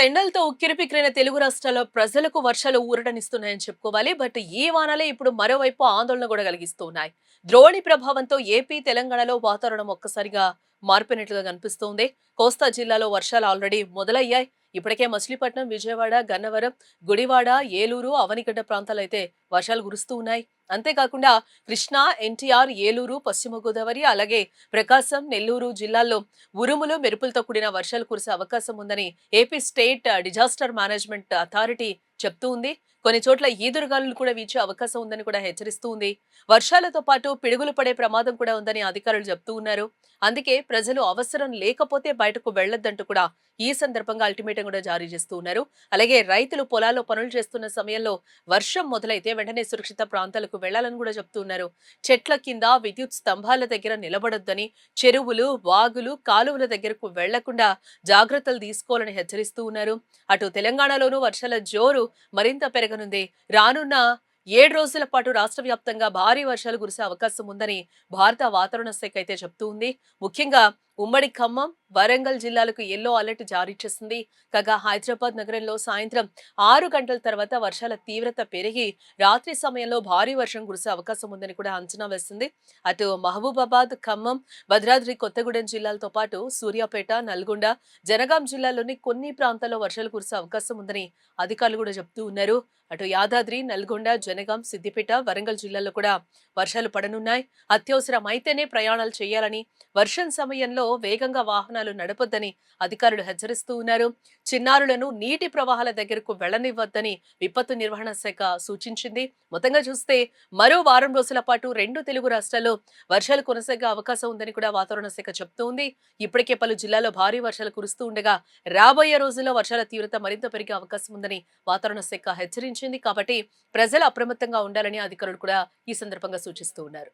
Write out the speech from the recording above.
ఎండలతో ఉక్కిరిబిక్కిరైన తెలుగు రాష్ట్రాల్లో ప్రజలకు వర్షాలు ఊరటనిస్తున్నాయని చెప్పుకోవాలి. బట్ ఈ వానలే ఇప్పుడు మరోవైపు ఆందోళన కూడా కలిగిస్తూ ఉన్నాయి. ద్రోణి ప్రభావంతో ఏపీ, తెలంగాణలో వాతావరణం ఒక్కసారిగా మారిపోయినట్లుగా కనిపిస్తోంది. కోస్తా జిల్లాలో వర్షాలు ఆల్రెడీ మొదలయ్యాయి. ఇప్పటికే మచిలీపట్నం, విజయవాడ, గన్నవరం, గుడివాడ, ఏలూరు, అవనిగడ్డ ప్రాంతాలైతే వర్షాలు కురుస్తూ ఉన్నాయి. అంతేకాకుండా కృష్ణా, ఎన్టీఆర్, ఏలూరు, పశ్చిమ గోదావరి, అలాగే ప్రకాశం, నెల్లూరు జిల్లాల్లో ఉరుములు, మెరుపులతో కూడిన వర్షాలు కురిసే అవకాశం ఉందని AP state disaster management authority చెప్తూ ఉంది. కొన్ని చోట్ల ఈదురుగాలులు కూడా వీచే అవకాశం ఉందని కూడా హెచ్చరిస్తూ ఉంది. వర్షాలతో పాటు పిడుగులు పడే ప్రమాదం కూడా ఉందని అధికారులు చెప్తూ ఉన్నారు. అందుకే ప్రజలు అవసరం లేకపోతే బయటకు వెళ్లొద్దంటూ కూడా ఈ సందర్భంగా అల్టిమేటం కూడా జారీ చేస్తూ ఉన్నారు. అలాగే రైతులు పొలాల్లో పనులు చేస్తున్న సమయంలో వర్షం మొదలైతే వెంటనే సురక్షిత ప్రాంతాలకు వెళ్లాలని కూడా చెప్తూ ఉన్నారు. చెట్ల కింద, విద్యుత్ స్తంభాల దగ్గర నిలబడొద్దని, చెరువులు, వాగులు, కాలువల దగ్గరకు వెళ్లకుండా జాగ్రత్తలు తీసుకోవాలని హెచ్చరిస్తూ ఉన్నారు. అటు తెలంగాణలోనూ వర్షాల జోరు మరింత పెరగనుంది. రానున్న 7 రోజుల పాటు రాష్ట్ర వ్యాప్తంగా భారీ వర్షాలు కురిసే అవకాశం ఉందని భారత వాతావరణ శాఖ అయితే చెప్తూ ఉంది. ముఖ్యంగా ఉమ్మడి ఖమ్మం, వరంగల్ జిల్లాలకు యెల్లో అలర్ట్ జారీ చేసింది. కాగా హైదరాబాద్ నగరంలో సాయంత్రం 6 గంటల తర్వాత వర్షాల తీవ్రత పెరిగి రాత్రి సమయంలో భారీ వర్షం కురిసే అవకాశం ఉందని కూడా అంచనా వేసింది. అటు మహబూబాబాద్, ఖమ్మం, భద్రాద్రి కొత్తగూడెం జిల్లాలతో పాటు సూర్యాపేట, నల్గొండ, జనగాం జిల్లాల్లోని కొన్ని ప్రాంతాల్లో వర్షాలు కురిసే అవకాశం ఉందని అధికారులు కూడా చెప్తూ ఉన్నారు. అటు యాదాద్రి, నల్గొండ, జనగాం, సిద్దిపేట, వరంగల్ జిల్లాల్లో కూడా వర్షాలు పడనున్నాయి. అత్యవసరం అయితేనే ప్రయాణాలు చేయాలని, వర్షం సమయంలో వేగంగా వాహనాలు నడపొద్దని అధికారులు హెచ్చరిస్తూ ఉన్నారు. చిన్నారులను నీటి ప్రవాహాల దగ్గరకు వెళ్లనివ్వద్దని విపత్తు నిర్వహణ శాఖ సూచించింది. మొత్తంగా చూస్తే మరో వారం రోజుల పాటు 2 తెలుగు రాష్ట్రాల్లో వర్షాలు కొనసాగే అవకాశం ఉందని కూడా వాతావరణ శాఖ చెప్తూ ఉంది. ఇప్పటికే పలు జిల్లాల్లో భారీ వర్షాలు కురుస్తూ ఉండగా రాబోయే రోజుల్లో వర్షాల తీవ్రత మరింత పెరిగే అవకాశం ఉందని వాతావరణ శాఖ హెచ్చరించింది. కాబట్టి ప్రజలు అప్రమత్తంగా ఉండాలని అధికారులు కూడా ఈ సందర్భంగా సూచిస్తూ ఉన్నారు.